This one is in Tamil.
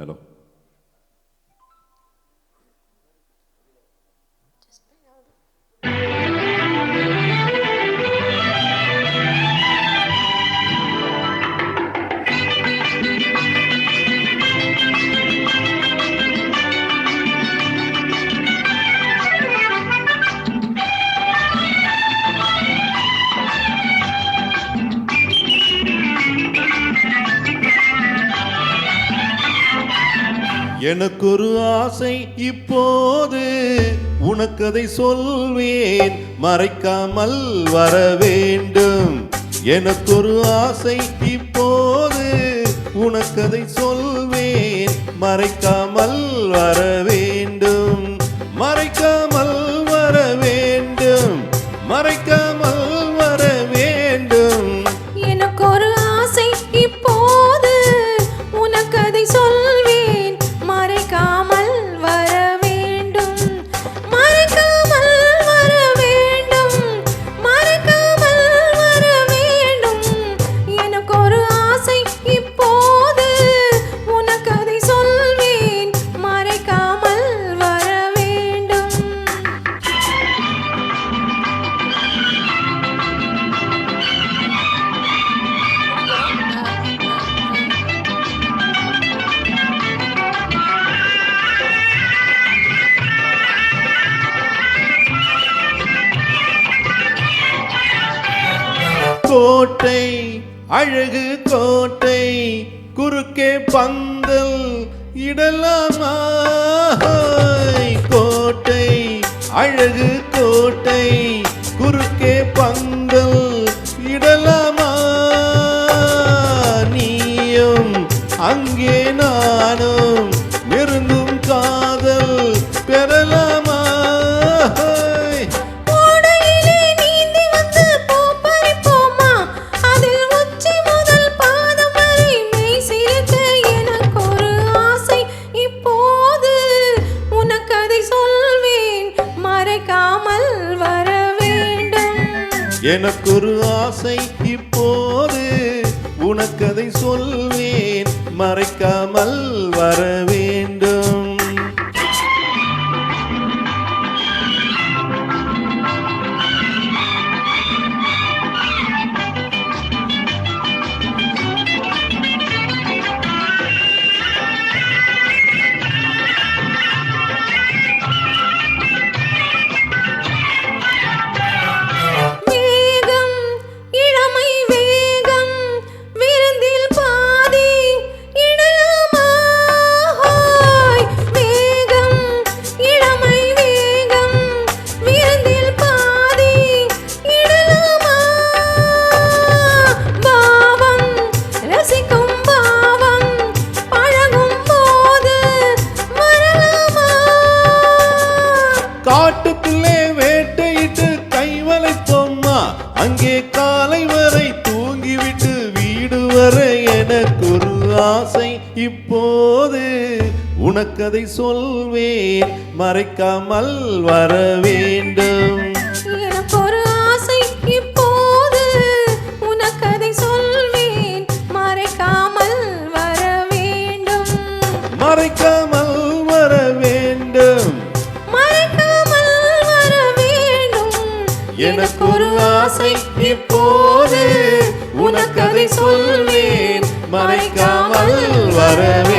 ஹலோ. எனக்கு ஒரு ஆசை இப்போது உனக்கதை சொல்வேன், மறைக்காமல் வர வேண்டும். எனக்கு ஒரு ஆசை இப்போது உனக்கதை சொல்வேன், மறைக்காமல் வர வேண்டும். மறைக்காமல் வர வேண்டும், மறைக்காமல் வர வேண்டும். எனக்கு ஒரு ஆசை இப்போது உனக்கதை சொல்வேன், மறைக்காமல் வர வேண்டும். மறைக்காமல் வர வேண்டும், மறைக்காமல் வர வேண்டும். எனக்கு ஒரு ஆசை இப்போது உனக்கதை சொல்வேன், மறைக்காமல் வர வேண்டும். கோட்டை அழகு கோட்டை, குறுக்கே பந்தல் இடலாமா? கோட்டை அழகு கோட்டை, குறுக்கே பந்தல் இடலாமா? நீயும் அங்கே நானும் நெருங்கும் காதல் பெறலாமா? எனக்கு ஒரு ஆசை இப்போது உனக்கதை சொல்வேன், மறைக்காமல் வர வேண்டும். காட்டுக்குள்ளே வேட்டையிட்டு கைவளைப்போம்மா, அங்கே காலை வரை தூங்கிவிட்டு வீடு வர எனக்கு ஒரு ஆசை இப்போது உனக்கதை சொல்வேன், மறைக்காமல் வர வேண்டும். எனக்கு ஒரு ஆசை இப்போது உனக்கதை சொல்வேன், மறைக்காமல் வர வேண்டும். மறைக்காமல் வர வேண்டும், மறைக்காமல் வர வேண்டும். எனக்கு ஒரு ஆசை இப்போது உனக்கதை சொல்வேன், மறைக்காமல் வர வேண்டும்.